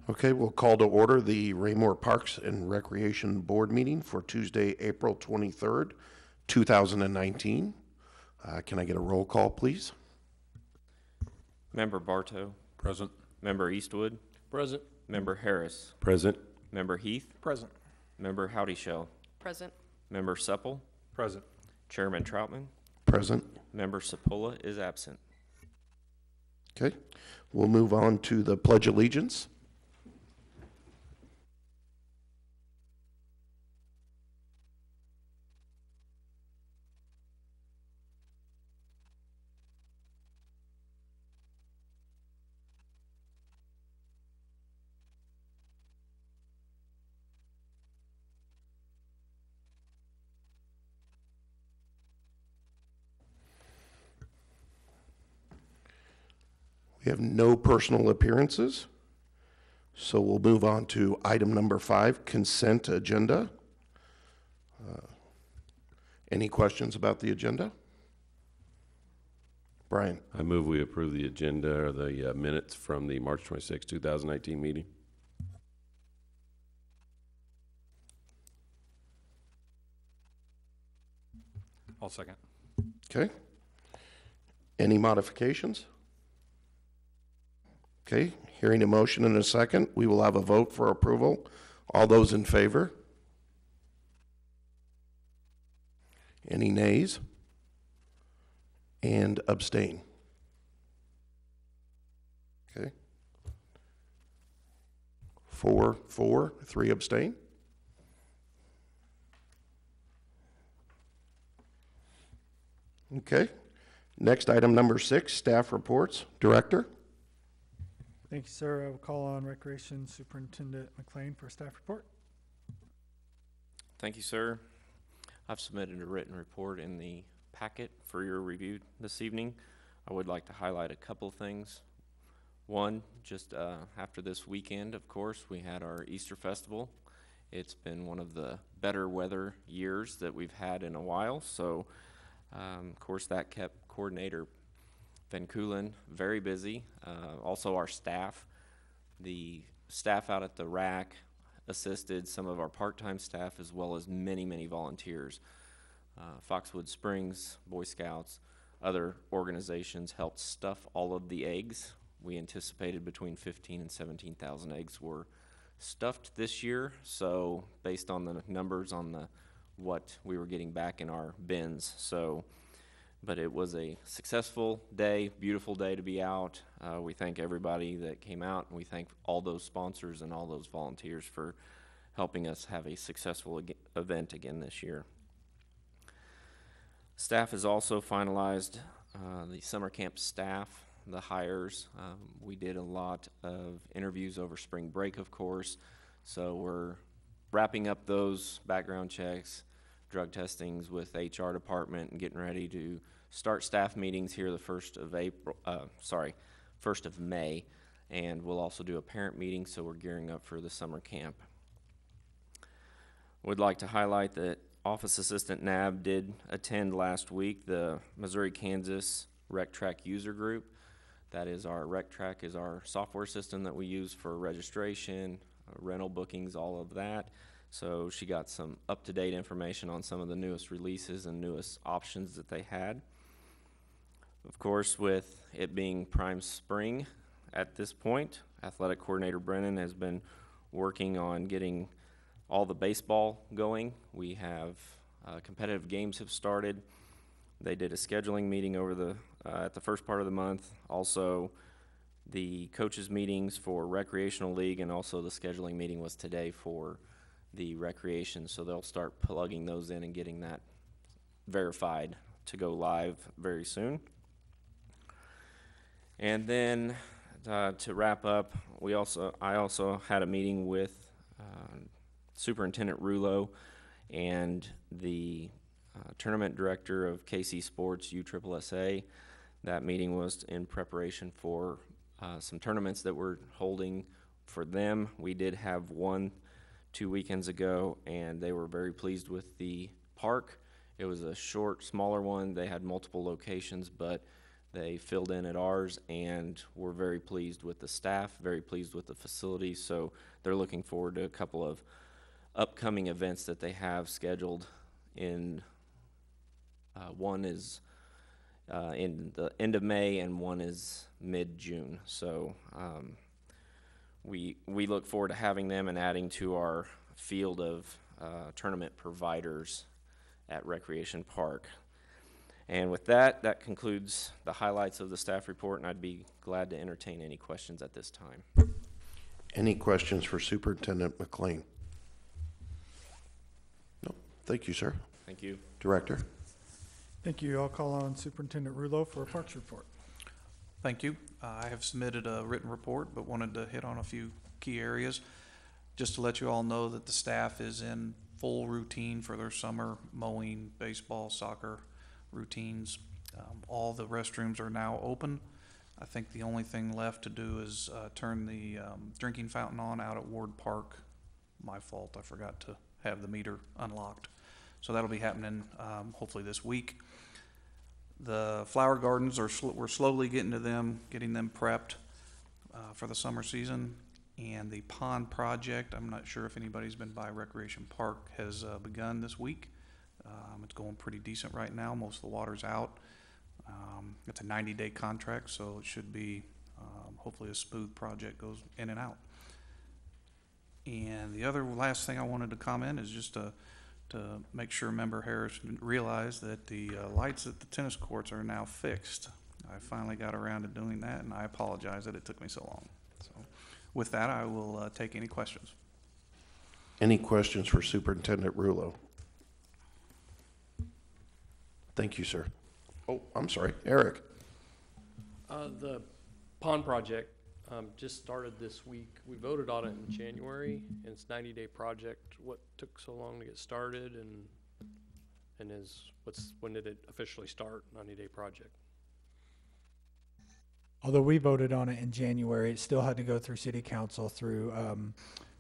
Okay, we'll call to order the Raymore Parks and Recreation Board meeting for Tuesday, April 23rd, 2019. Can I get a roll call, please? Member Bartow. Present. Member Eastwood. Present. Member Harris. Present. Member Heath. Present. Member Howdyshell. Present. Member Supple. Present. Chairman Troutman. Present. Member Sapola is absent. Okay, we'll move on to the Pledge of Allegiance. We have no personal appearances, so we'll move on to item number 5, consent agenda. Any questions about the agenda? Brian? I move we approve the agenda or the minutes from the March 26, 2019 meeting. I'll second. Okay. Any modifications? Okay, hearing a motion in a second, we will have a vote for approval. All those in favor? Any nays? And abstain? Okay. 4 for, 3 abstain? Okay. Next, item number 6, staff reports. Director? Thank you, sir. I will call on Recreation Superintendent McLean for a staff report. Thank you, sir. I've submitted a written report in the packet for your review this evening. I would like to highlight a couple things. One, just after this weekend, of course, we had our Easter Festival. It's been one of the better weather years that we've had in a while, so of course that kept Coordinator Van Keulen very busy. Also our staff. The staff out at the RAC assisted some of our part-time staff as well as many, many volunteers. Foxwood Springs, Boy Scouts, other organizations helped stuff all of the eggs. We anticipated between 15 and 17,000 eggs were stuffed this year, so based on the numbers on what we were getting back in our bins. But it was a successful day, beautiful day to be out. We thank everybody that came out, and we thank all those sponsors and all those volunteers for helping us have a successful event again this year. Staff has also finalized the summer camp staff, the hires. We did a lot of interviews over spring break, of course, so we're wrapping up those background checks, drug testings with HR department, and getting ready to start staff meetings here the 1st of May, and we'll also do a parent meeting, so we're gearing up for the summer camp. Would like to highlight that Office Assistant Nab did attend last week the Missouri-Kansas RecTrack user group. That is our RecTrack is our software system that we use for registration, rental bookings, all of that. So she got some up-to-date information on some of the newest releases and newest options that they had. Of course, with it being prime spring at this point, Athletic Coordinator Brennan has been working on getting all the baseball going. We have competitive games have started. They did a scheduling meeting over at the first part of the month. Also, the coaches meetings for recreational league, and also the scheduling meeting was today for the recreation. So they'll start plugging those in and getting that verified to go live very soon. And then to wrap up, I also had a meeting with Superintendent Rulo and the tournament director of KC Sports USSSA. That meeting was in preparation for some tournaments that we're holding for them. We did have one 2 weekends ago, and they were very pleased with the park. It was a short, smaller one. They had multiple locations, but They filled in at ours, and we're very pleased with the staff, very pleased with the facility. So they're looking forward to a couple of upcoming events that they have scheduled. One is in the end of May, and one is mid-June. So we look forward to having them and adding to our field of tournament providers at Recreation Park. And with that, that concludes the highlights of the staff report, and I'd be glad to entertain any questions at this time. Any questions for Superintendent McLean? No. Thank you, sir. Thank you. Director? Thank you. I'll call on Superintendent Rulo for a Parks report. Thank you. I have submitted a written report, but wanted to hit on a few key areas. Just to let you all know that the staff is in full routine for their summer mowing, baseball, soccer routines. All the restrooms are now open. I think the only thing left to do is turn the drinking fountain on out at Ward Park. My fault, I forgot to have the meter unlocked. So that'll be happening hopefully this week. The flower gardens we're slowly getting to them, getting them prepped for the summer season. And the pond project, I'm not sure if anybody's been by Recreation Park, has begun this week. It's going pretty decent right now. Most of the water's out. It's a 90-day contract, so it should be hopefully a smooth project, goes in and out. And the other last thing I wanted to comment is just to make sure Member Harris realized that the lights at the tennis courts are now fixed. I finally got around to doing that, and I apologize that it took me so long. So with that, I will take any questions. Any questions for Superintendent Rulo? Thank you, sir. Oh, I'm sorry. Eric? The pond project just started this week. We voted on it in January, and it's a 90-day project. What took so long to get started, and when did it officially start? 90-day project. Although we voted on it in January, it still had to go through City Council through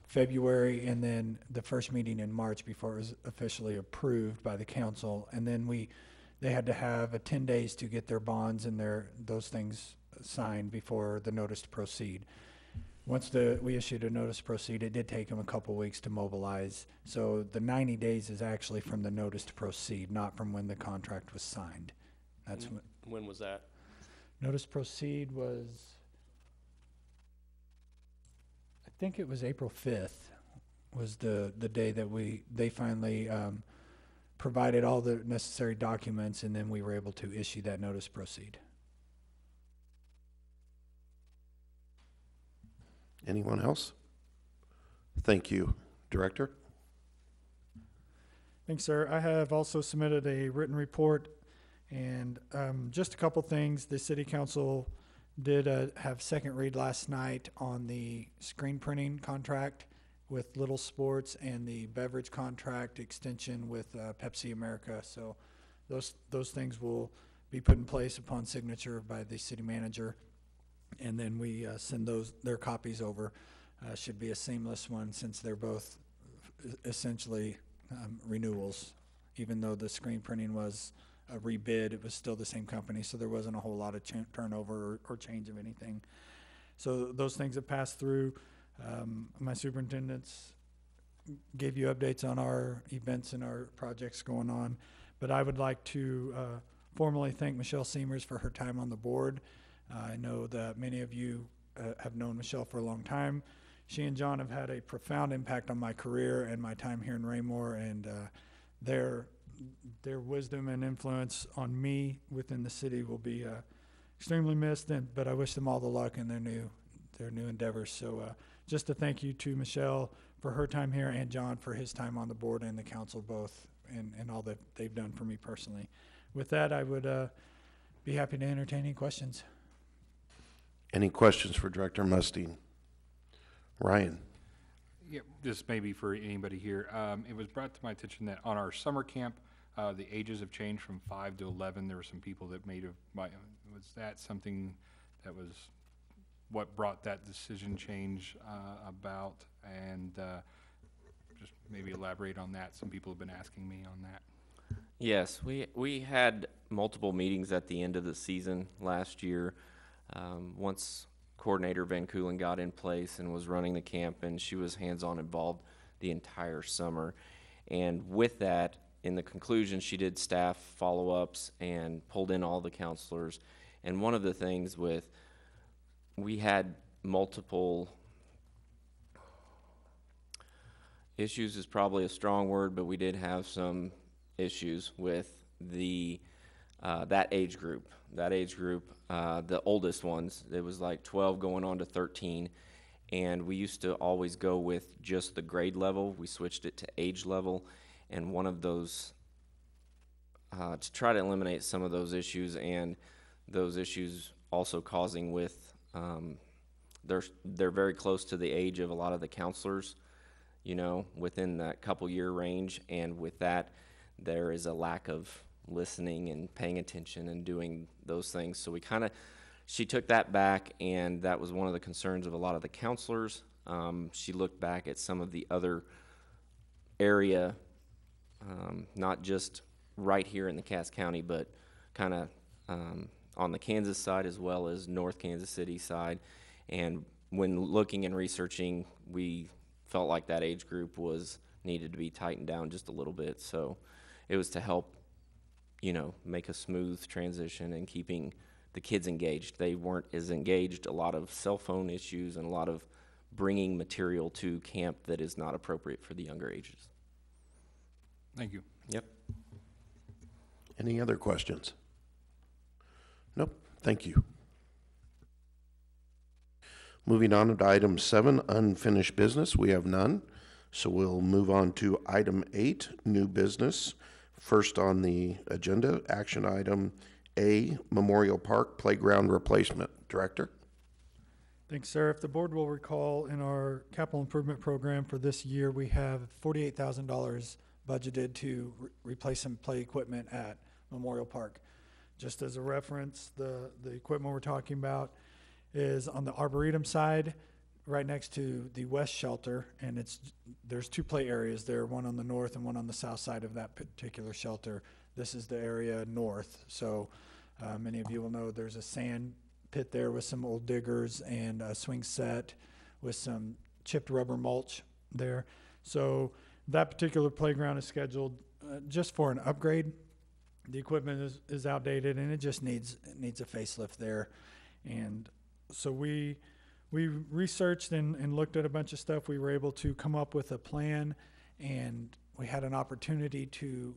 February, and then the first meeting in March before it was officially approved by the council. And then they had to have 10 days to get their bonds and those things signed before the notice to proceed. Once we issued a notice to proceed, it did take them a couple weeks to mobilize. So the 90 days is actually from the notice to proceed, not from when the contract was signed. That's when was that? Notice to proceed was, I think it was April 5th was the day that they finally provided all the necessary documents, and then we were able to issue that notice to proceed. Anyone else? Thank you. Director? Thanks, sir. I have also submitted a written report, and just a couple things. The City Council did have second read last night on the screen printing contract with Little Sports and the beverage contract extension with Pepsi America. So those things will be put in place upon signature by the city manager, and then we send their copies over. Should be a seamless one since they're both essentially renewals. Even though the screen printing was a rebid, it was still the same company, so there wasn't a whole lot of turnover or change of anything. So those things have passed through. My superintendents gave you updates on our events and our projects going on, but I would like to formally thank Michelle Seamers for her time on the board. I know that many of you have known Michelle for a long time. She and John have had a profound impact on my career and my time here in Raymore, and their wisdom and influence on me within the city will be extremely missed. But I wish them all the luck in their new endeavors. So just a thank you to Michelle for her time here, and John for his time on the board and the council both, and all that they've done for me personally. With that, I would be happy to entertain any questions. Any questions for Director Mustine? Ryan? Yeah, this may be for anybody here. It was brought to my attention that on our summer camp, the ages have changed from 5 to 11. There were some people that was that something that was what brought that decision change about? And just maybe elaborate on that. Some people have been asking me on that. Yes, we had multiple meetings at the end of the season last year. Once Coordinator Van Coolen got in place and was running the camp, and she was hands-on involved the entire summer. And with that, in the conclusion, she did staff follow-ups and pulled in all the counselors. And one of the things we had multiple issues is probably a strong word, but we did have some issues with that age group. The oldest ones, it was like 12 going on to 13, and we used to always go with just the grade level. We switched it to age level, and one of those, to try to eliminate some of those issues, and those issues also causing with, they're very close to the age of a lot of the counselors, within that couple year range, and with that, there is a lack of listening and paying attention and doing those things. So she took that back, and that was one of the concerns of a lot of the counselors. She looked back at some of the other area, not just right here in the Cass County, but kind of on the Kansas side as well as North Kansas City side. And when looking and researching, we felt like that age group needed to be tightened down just a little bit. So it was to help, make a smooth transition and keeping the kids engaged. They weren't as engaged. A lot of cell phone issues and a lot of bringing material to camp that is not appropriate for the younger ages. Thank you. Yep. Any other questions? Nope. Thank you. Moving on to item 7, unfinished business. We have none. So we'll move on to item 8, new business. First on the agenda, action item A, Memorial Park Playground Replacement. Director? Thanks, sir. If the board will recall, in our capital improvement program for this year, we have $48,000 budgeted to replace some play equipment at Memorial Park. Just as a reference, the equipment we're talking about is on the Arboretum side, right next to the west shelter, and there's 2 play areas there, one on the north and one on the south side of that particular shelter. This is the area north. So many of you will know there's a sand pit there with some old diggers and a swing set with some chipped rubber mulch there. So that particular playground is scheduled just for an upgrade. The equipment is outdated, and it just needs a facelift there. And so we researched and looked at a bunch of stuff. We were able to come up with a plan, and we had an opportunity to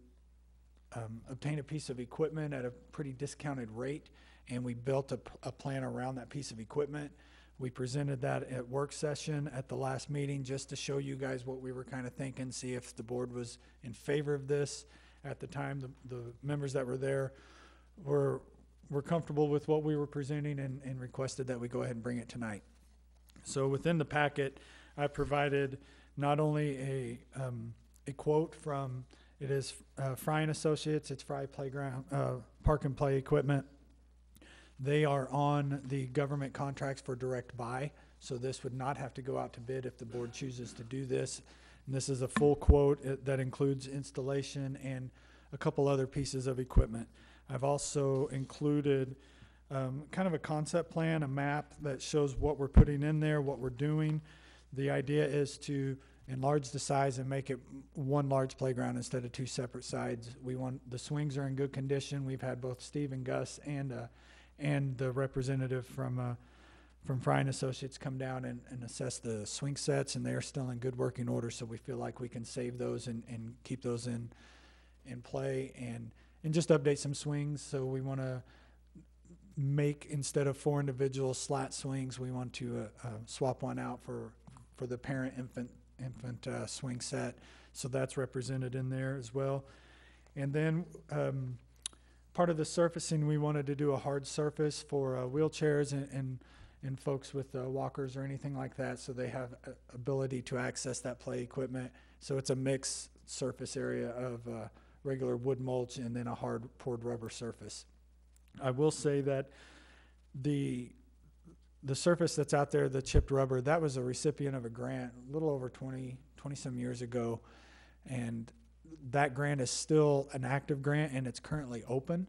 obtain a piece of equipment at a pretty discounted rate, and we built a plan around that piece of equipment. We presented that at work session at the last meeting just to show you guys what we were kind of thinking, see if the board was in favor of this. At the time, the members that were there were comfortable with what we were presenting and requested that we go ahead and bring it tonight. So within the packet, I provided not only a quote from, it is Fry and Associates, it's Fry Playground, Park and Play Equipment. They are on the government contracts for direct buy, so this would not have to go out to bid if the board chooses to do this. And this is a full quote that includes installation and a couple other pieces of equipment. I've also included kind of a concept plan, a map that shows what we're putting in there, what we're doing. The idea is to enlarge the size and make it one large playground instead of 2 separate sides. The swings are in good condition. We've had both Steve and Gus and the representative from Fry and Associates come down and assess the swing sets, and they are still in good working order, so we feel like we can save those and keep those in play and just update some swings. So we want to make, instead of 4 individual slat swings, we want to swap one out for the parent infant swing set. So that's represented in there as well. And then part of the surfacing, we wanted to do a hard surface for wheelchairs and folks with walkers or anything like that, so they have ability to access that play equipment. So it's a mixed surface area of regular wood mulch and then a hard poured rubber surface. I will say that the surface that's out there, the chipped rubber, that was a recipient of a grant a little over 20 some years ago, and that grant is still an active grant and it's currently open.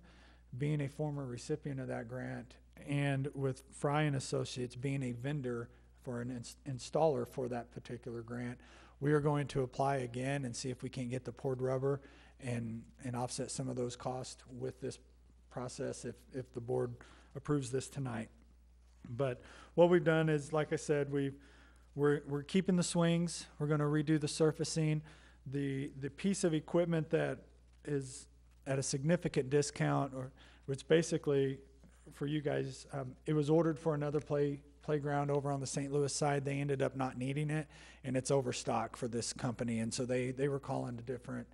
Being a former recipient of that grant, and with Fry and Associates being a vendor for an installer for that particular grant, we are going to apply again and see if we can get the poured rubber and offset some of those costs with this process if the board approves this tonight. But what we've done is, like I said, we're keeping the swings. We're going to redo the surfacing. The piece of equipment that is at a significant discount, or which basically for you guys, it was ordered for another playground over on the St. Louis side. They ended up not needing it, and it's overstock for this company. And so they were calling to different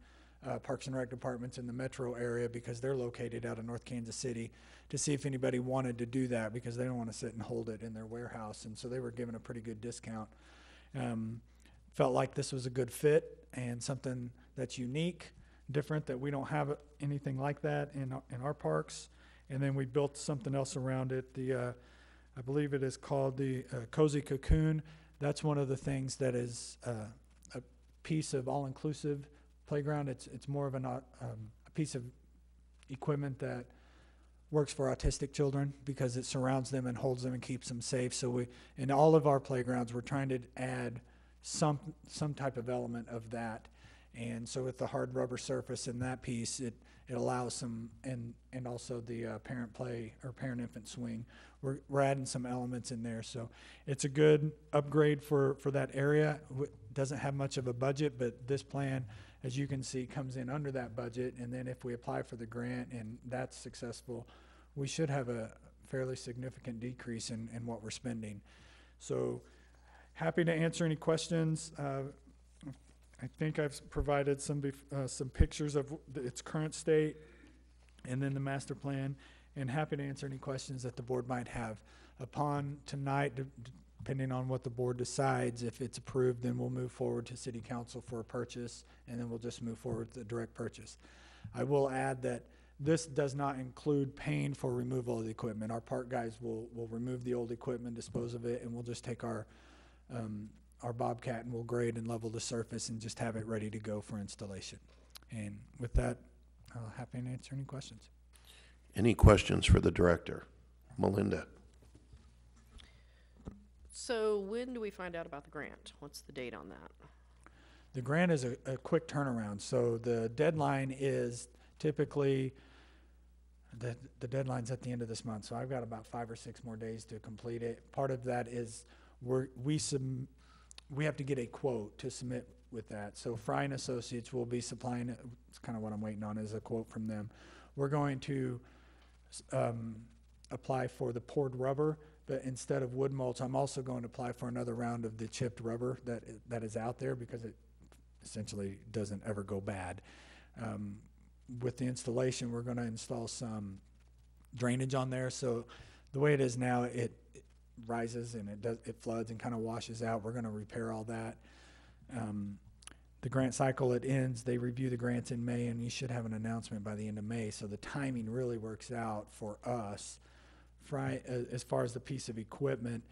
Parks and Rec departments in the metro area, because they're located out of North Kansas City, to see if anybody wanted to do that, because they don't want to sit and hold it in their warehouse. And so they were given a pretty good discount. Felt like this was a good fit and something that's unique, different, that we don't have anything like that in our parks. And then we built something else around it. I believe it is called the Cozy Cocoon. That's one of the things that is a piece of all-inclusive playground. It's more of a piece of equipment that works for autistic children, because it surrounds them and holds them and keeps them safe. So in all of our playgrounds, we're trying to add some type of element of that. And so with the hard rubber surface in that piece, it allows some, and also the parent play or parent infant swing, we're adding some elements in there. So it's a good upgrade for that area. Doesn't have much of a budget, but this plan, as you can see, comes in under that budget. And then if we apply for the grant and that's successful, we should have a fairly significant decrease in what we're spending. So happy to answer any questions. I think I've provided some pictures of its current state and then the master plan, and happy to answer any questions that the board might have. Upon tonight, depending on what the board decides, if it's approved, then we'll move forward to city council for a purchase, and then we'll just move forward to the direct purchase. I will add that this does not include paying for removal of the equipment. Our park guys will remove the old equipment, dispose of it, and we'll just take our Bobcat and we'll grade and level the surface and just have it ready to go for installation. And with that, I'll happy to answer any questions. Any questions for the director? Melinda? So when do we find out about the grant? What's the date on that? The grant is a quick turnaround. So the deadline is typically, the deadline's at the end of this month. So I've got about 5 or 6 more days to complete it. Part of that is we have to get a quote to submit with that. So Fry and Associates will be supplying it. It's kind of what I'm waiting on, is a quote from them. We're going to apply for the poured rubber, but instead of wood mulch, I'm also going to apply for another round of the chipped rubber that is out there, because it essentially doesn't ever go bad. With the installation, we're going to install some drainage on there. So the way it is now, it rises and it floods and kind of washes out. We're going to repair all that. The grant cycle, it ends. They review the grants in May, and you should have an announcement by the end of May. So the timing really works out for us. Fry, as far as the piece of equipment,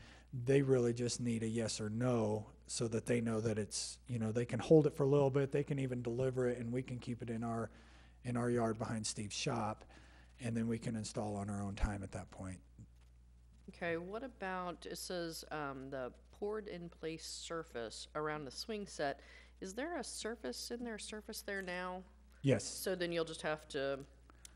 they really just need a yes or no, so that they know that it's, they can hold it for a little bit. They can even deliver it, and we can keep it in our yard behind Steve's shop, and then we can install on our own time at that point. Okay, what about, it says the poured in place surface around the swing set. Is there a surface there now? Yes. So then you'll just have to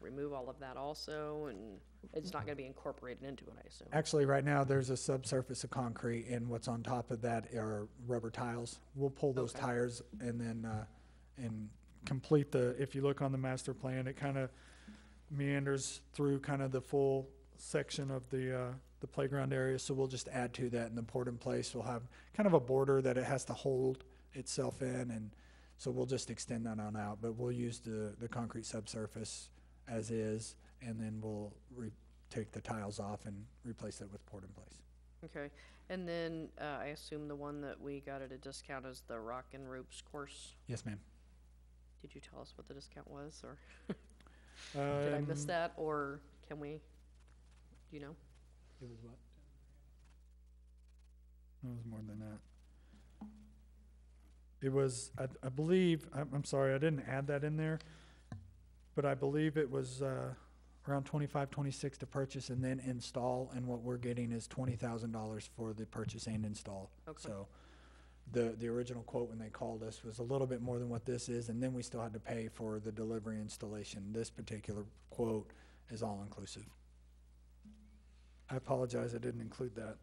remove all of that also, and it's not going to be incorporated into it, I assume. Actually, right now, there's a subsurface of concrete, and what's on top of that are rubber tiles. We'll pull those Okay. tires and then and complete if you look on the master plan, it kind of meanders through kind of the full section of the playground area. So we'll just add to that, and the poured in place will have kind of a border that it has to hold itself in, and so we'll just extend that on out. But we'll use the concrete subsurface as is, and then we'll take the tiles off and replace it with poured in place. Okay, and then I assume the one that we got at a discount is the Rock and Ropes course. Yes, ma'am. Did you tell us what the discount was, or did I miss that, or can we, do you know? It was what? It was more than that. It was, I believe, I'm sorry, I didn't add that in there, but I believe it was around 25, 26 to purchase and then install, and what we're getting is $20,000 for the purchase and install. Okay. So the original quote when they called us was a little bit more than what this is, and then we still had to pay for the delivery installation. This particular quote is all inclusive. I apologize, I didn't include that.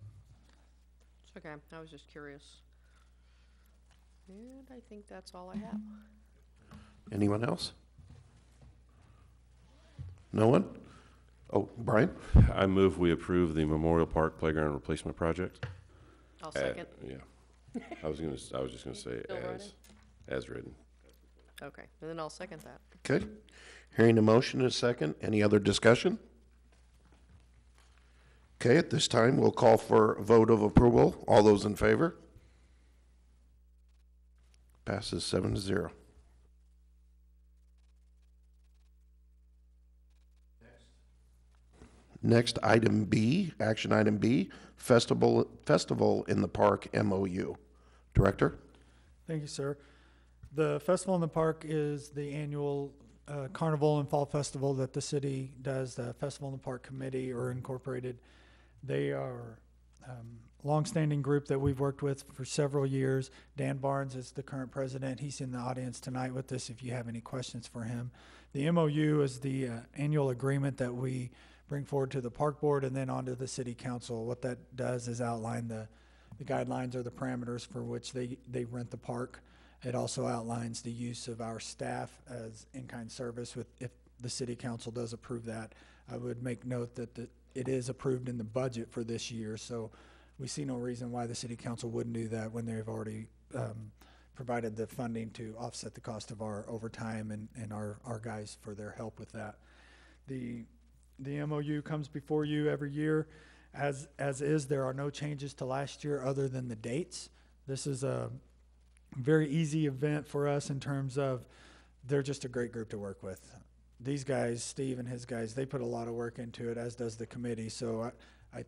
It's okay, I was just curious. And I think that's all I have. Anyone else? No one? Oh, Brian? I move we approve the Memorial Park Playground Replacement Project. I'll second. Yeah. I was just gonna say Still writing? as written. Okay, and then I'll second that. Okay. Hearing a motion and a second, any other discussion? Okay, at this time, we'll call for a vote of approval. All those in favor? Passes 7-0. Next, item B, action item B, Festival in the Park MOU. Director? Thank you, sir. The Festival in the Park is the annual carnival and fall festival that the city does. The Festival in the Park Committee or Incorporated. They are longstanding group that we've worked with for several years. Dan Barnes is the current president. He's in the audience tonight with us if you have any questions for him. The MOU is the annual agreement that we bring forward to the park board and then onto the city council. What that does is outline the guidelines or the parameters for which they rent the park. It also outlines the use of our staff as in-kind service if the city council does approve that. I would make note that it is approved in the budget for this year, so we see no reason why the city council wouldn't do that when they've already provided the funding to offset the cost of our overtime and our guys for their help with that. The MOU comes before you every year. As is, there are no changes to last year other than the dates. This is a very easy event for us in terms of they're just a great group to work with. These guys, Steve and his guys, they put a lot of work into it, as does the committee. So I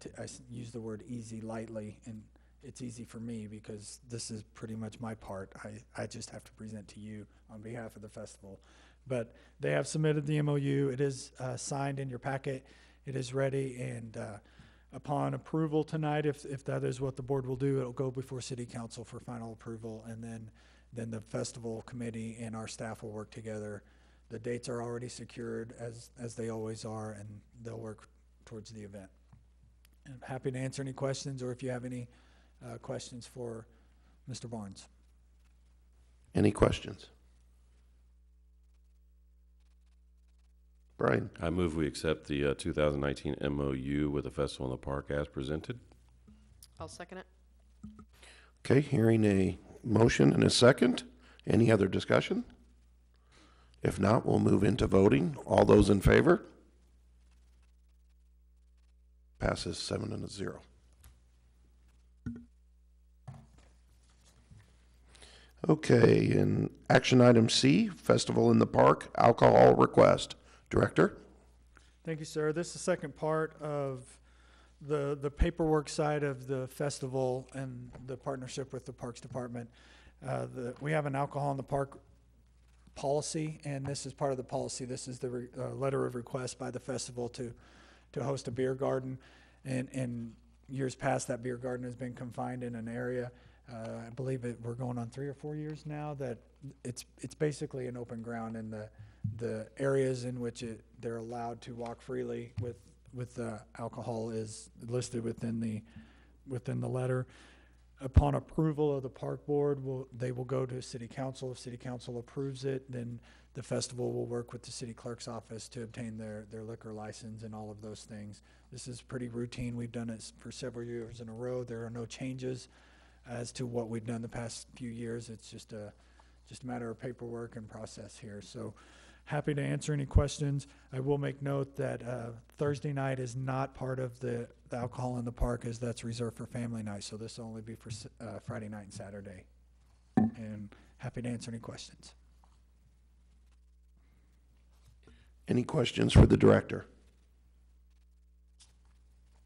use the word easy lightly, and it's easy for me because this is pretty much my part. I just have to present to you on behalf of the festival. But they have submitted the MOU. It is signed in your packet. It is ready, and upon approval tonight, if that is what the board will do, it'll go before city council for final approval, and then the festival committee and our staff will work together. The dates are already secured as they always are, and they'll work towards the event. And I'm happy to answer any questions, or if you have any questions for Mr. Barnes. Any questions? Brian? I move we accept the 2019 MOU with the Festival in the Park as presented. I'll second it. Okay, hearing a motion and a second. Any other discussion? If not, we'll move into voting. All those in favor? Passes 7-0. Okay, and action item C, Festival in the Park alcohol request. Director? Thank you, sir. This is the second part of the paperwork side of the festival and the partnership with the Parks Department. We have an alcohol in the park policy, and this is part of the policy. This is the letter of request by the festival to host a beer garden. And in years past, that beer garden has been confined in an area. I believe we're going on 3 or 4 years now that it's basically an open ground, and the areas in which they're allowed to walk freely with alcohol is listed within the letter. Upon approval of the park board, they will go to city council. If city council approves it, then the festival will work with the city clerk's office to obtain their liquor license and all of those things. This is pretty routine. We've done it for several years in a row. There are no changes as to what we've done the past few years. It's just a matter of paperwork and process here. So happy to answer any questions. I will make note that Thursday night is not part of the alcohol in the park, as that's reserved for family night. So this will only be for Friday night and Saturday. And happy to answer any questions. Any questions for the director?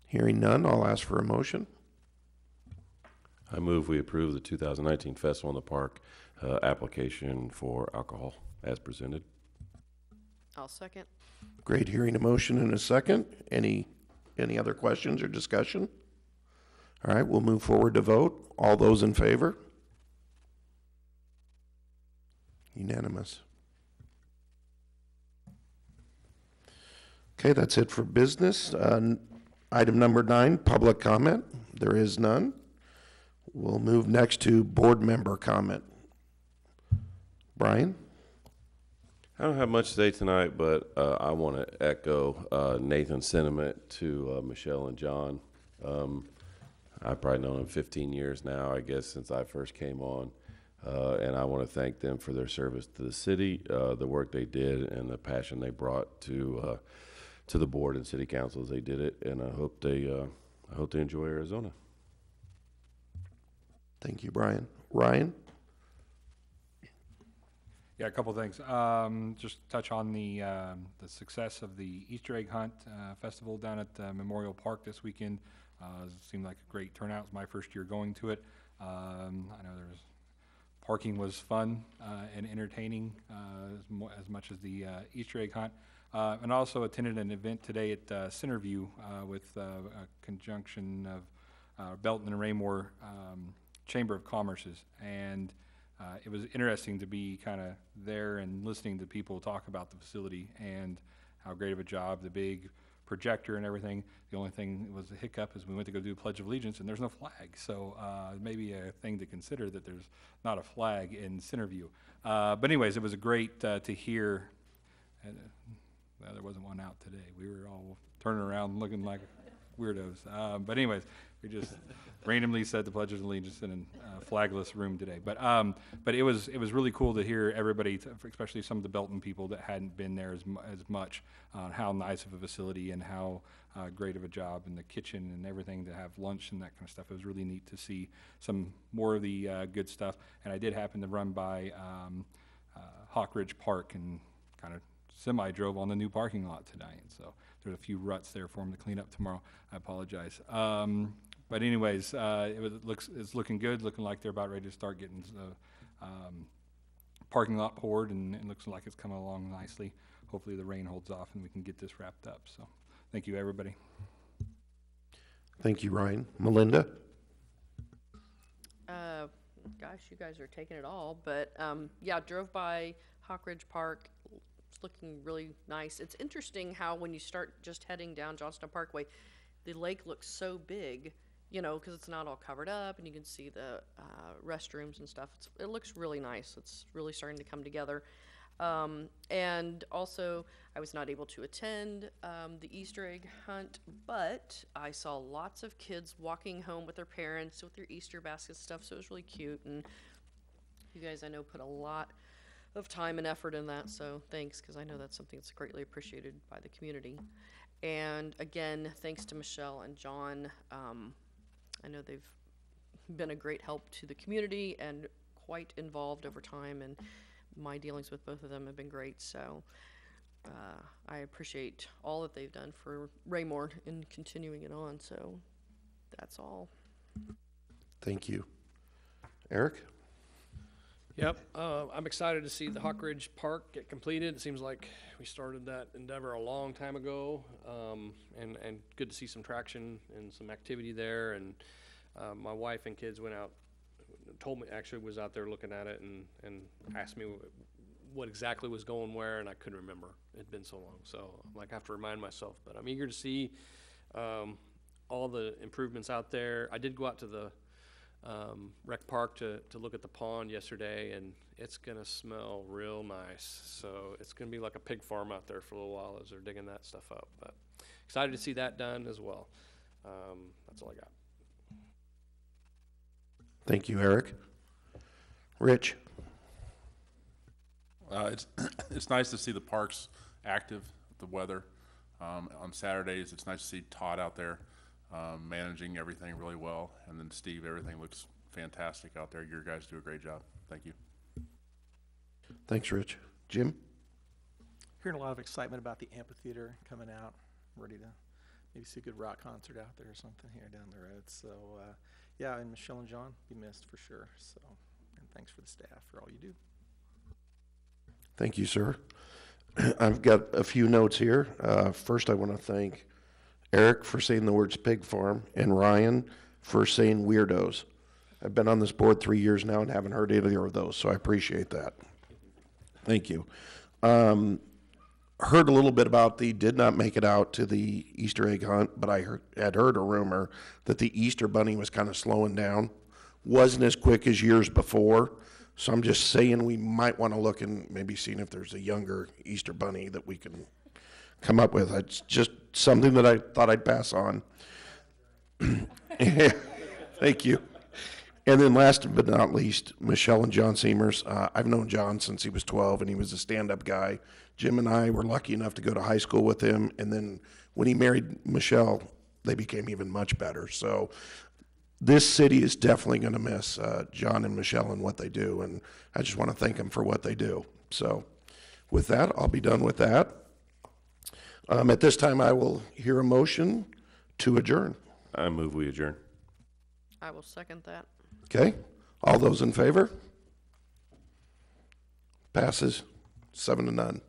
Hearing none, I'll ask for a motion. I move we approve the 2019 Festival in the Park application for alcohol as presented. I'll second. Great, hearing a motion in a second. Any other questions or discussion? All right, we'll move forward to vote. All those in favor? Unanimous. Okay, that's it for business. Item number 9, public comment. There is none. We'll move next to board member comment. Brian? I don't have much to say tonight, but I want to echo Nathan's sentiment to Michelle and John. I've probably known them 15 years now, I guess, since I first came on. And I want to thank them for their service to the city, the work they did, and the passion they brought to the board and city council as they did it. And I hope they enjoy Arizona. Thank you, Brian. Ryan? Yeah, a couple things. Just touch on the success of the Easter egg hunt festival down at Memorial Park this weekend. It seemed like a great turnout. It was my first year going to it. I know parking was fun and entertaining as much as the Easter egg hunt. And also attended an event today at Centerview with a conjunction of Belton and Raymore Chamber of Commerce's. And it was interesting to be kind of there and listening to people talk about the facility and how great of a job, the big projector and everything. The only thing that was a hiccup is we went to go do Pledge of Allegiance and there's no flag. So maybe a thing to consider that there's not a flag in Centerview. But anyways, it was great to hear. Well, there wasn't one out today. We were all turning around looking like weirdos. But anyways, we just randomly said the Pledge of Allegiance in a flagless room today. But it was really cool to hear everybody, especially some of the Belton people that hadn't been there as much, on how nice of a facility and how great of a job in the kitchen and everything, to have lunch and that kind of stuff. It was really neat to see some more of the good stuff. And I did happen to run by Hawk Ridge Park and kind of semi-drove on the new parking lot tonight. So there's a few ruts there for them to clean up tomorrow. I apologize. But anyways, it's looking good, looking like they're about ready to start getting the parking lot poured, and it looks like it's coming along nicely. Hopefully the rain holds off and we can get this wrapped up. So thank you, everybody. Thank you, Ryan. Melinda? Gosh, you guys are taking it all, but yeah, drove by Hawk Ridge Park. It's looking really nice. It's interesting how when you start just heading down Johnston Parkway, the lake looks so big, you know, because it's not all covered up, and you can see the restrooms and stuff. It looks really nice. It's really starting to come together. And also, I was not able to attend the Easter egg hunt, but I saw lots of kids walking home with their parents with their Easter basket stuff, so it was really cute. And you guys, I know, put a lot of time and effort in that, so thanks, because I know that's something that's greatly appreciated by the community. And again, thanks to Michelle and John. I know they've been a great help to the community and quite involved over time, and my dealings with both of them have been great. So I appreciate all that they've done for Raymore in continuing it on. So that's all. Thank you. Eric? Yep, I'm excited to see the Hawk Ridge Park get completed. It seems like we started that endeavor a long time ago, and good to see some traction and some activity there. And my wife and kids went out, told me, actually was out there looking at it and asked me what exactly was going where, and I couldn't remember. It'd been so long, so I have to remind myself. But I'm eager to see all the improvements out there. I did go out to the rec park to look at the pond yesterday, and it's gonna smell real nice. So it's gonna be like a pig farm out there for a little while as they're digging that stuff up. But excited to see that done as well. That's all I got. Thank you, Eric. Rich? It's nice to see the parks active, the weather. On Saturdays, it's nice to see Todd out there managing everything really well. And then Steve, everything looks fantastic out there. Your guys do a great job. Thank you. Thanks, Rich. Jim? Hearing a lot of excitement about the amphitheater coming out. Ready to maybe see a good rock concert out there or something here down the road. So, Yeah, and Michelle and John, be missed for sure, so, and thanks for the staff for all you do. Thank you, sir. I've got a few notes here. First, I want to thank Eric for saying the words pig farm and Ryan for saying weirdos. I've been on this board 3 years now and haven't heard either of those, so I appreciate that. Thank you. Heard a little bit about did not make it out to the Easter egg hunt, but I had heard a rumor that the Easter bunny was kind of slowing down. Wasn't as quick as years before, so I'm just saying we might want to look and maybe seeing if there's a younger Easter bunny that we can come up with. It's just something that I thought I'd pass on. Thank you. And then last but not least, Michelle and John Seamers. I've known John since he was 12, and he was a stand-up guy. Jim and I were lucky enough to go to high school with him, and then when he married Michelle, they became even much better. So this city is definitely going to miss John and Michelle and what they do, and I just want to thank them for what they do. So with that, I'll be done with that. At this time, I will hear a motion to adjourn. I move we adjourn. I will second that. Okay, all those in favor? Passes 7-0.